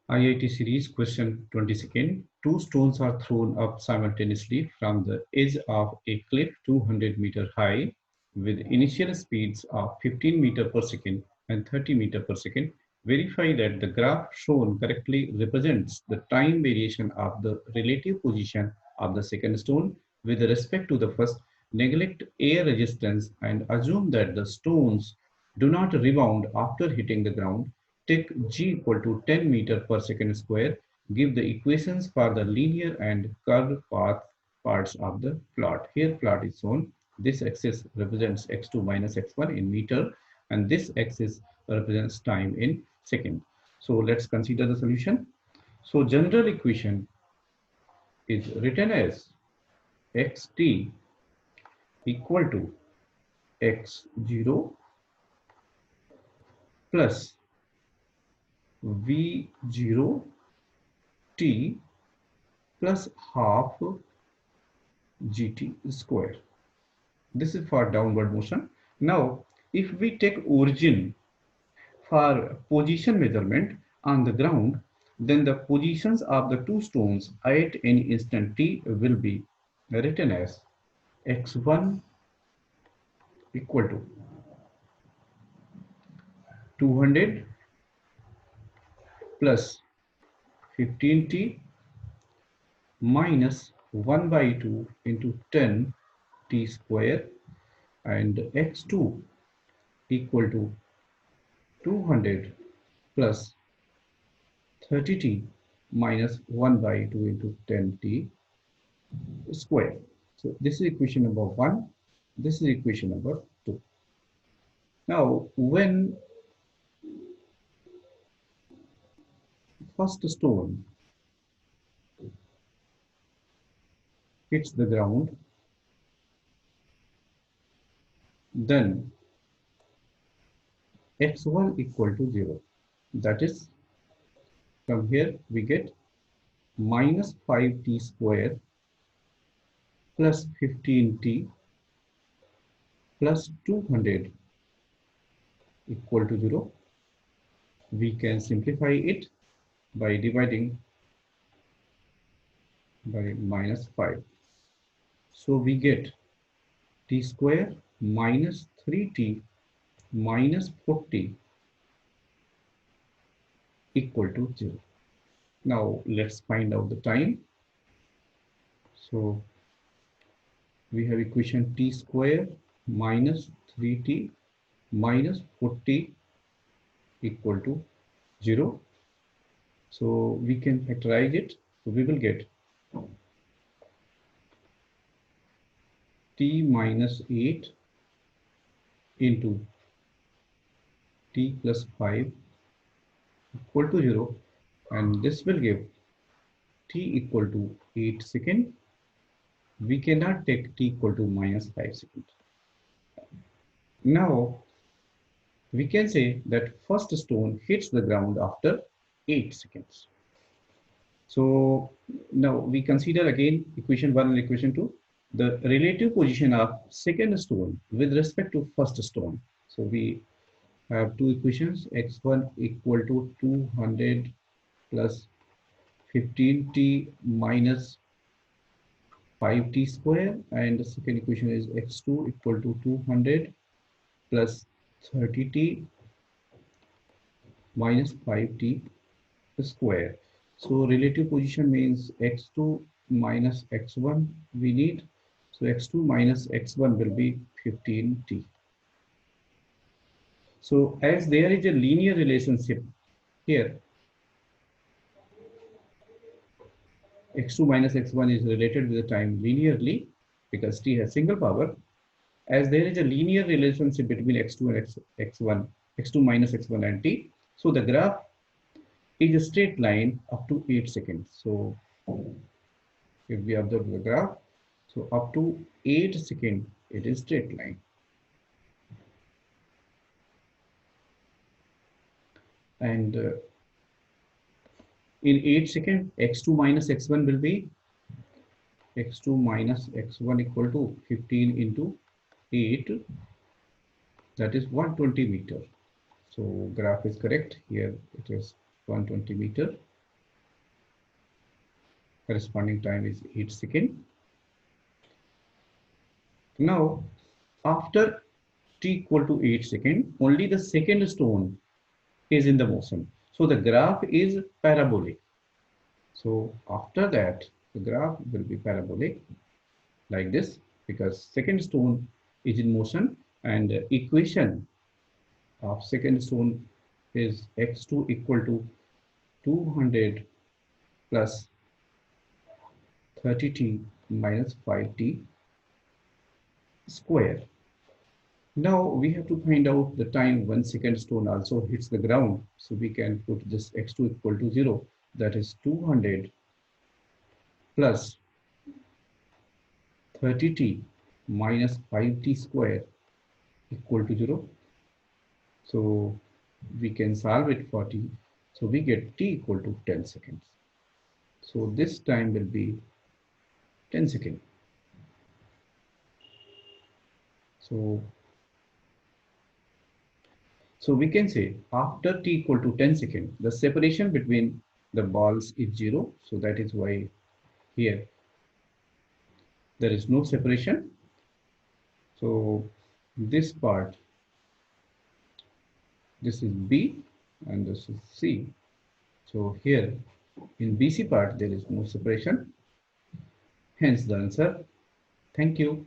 IIT series question 22nd. Two stones are thrown up simultaneously from the edge of a cliff 200-meter high with initial speeds of 15 meter per second and 30 meter per second. Verify that the graph shown correctly represents the time variation of the relative position of the second stone with respect to the first. Neglect air resistance and assume that the stones do not rebound after hitting the ground. Take g equal to 10 meter per second square. Give the equations for the linear and curved path parts of the plot. Here plot is shown. This axis represents x2 minus x1 in meter, and this axis represents time in second. So let's consider the solution. So general equation is written as xt equal to x0 plus v0 t plus half gt square. This is for downward motion. Now, if we take origin for position measurement on the ground, then the positions of the two stones at any instant t will be written as x1 equal to 200 plus 15t minus 1 by 2 into 10 t square, and x2 equal to 200 plus 30t minus 1 by 2 into 10t square. So this is equation number 1. This is equation number 2. Now, when first stone hits the ground, then x1 equal to 0. That is, from here we get minus 5t square plus 15t plus 200 equal to 0. We can simplify it by dividing by minus 5. So we get t square minus 3t minus 40 equal to 0. Now let's find out the time. So we have equation t square minus 3t minus 40 equal to 0. So we can factorize it. So we will get t minus 8 into t plus 5 equal to 0, and this will give t equal to 8 seconds. We cannot take t equal to minus 5 seconds. Now we can say that first stone hits the ground after 8 seconds. So now we consider again equation 1 and equation 2, the relative position of second stone with respect to first stone. So we have two equations, x1 equal to 200 plus 15t minus 5t square, and the second equation is x2 equal to 200 plus 30t minus 5t square. So relative position means x2 minus x1 we need. So x2 minus x1 will be 15t. So as there is a linear relationship here, x2 minus x1 is related with the time linearly because t has single power. As there is a linear relationship between x2 and x1, x2 minus x1 and t, so the graph is a straight line up to 8 seconds. So if we observe the graph, so up to 8 seconds, it is straight line. And in 8 seconds, x2 minus x1 will be x2 minus x1 equal to 15 into 8, that is 120 meter. So graph is correct. Here it is 120 meter. corresponding time is 8 seconds. Now, after t equal to 8 seconds, only the second stone is in the motion. So the graph is parabolic. So after that, the graph will be parabolic like this, because second stone is in motion, and the equation of second stone is x2 equal to 200 plus 30t minus 5t square. Now we have to find out the time when second stone also hits the ground. So we can put this x2 equal to 0. That is 200 plus 30t minus 5t square equal to 0. So we can solve it for t. So we get t equal to 10 seconds. So this time will be 10 seconds. So we can say after t equal to 10 seconds, the separation between the balls is 0. So that is why here there is no separation. So this part, this is B and this is C. So here in BC part, there is no separation. Hence the answer. Thank you.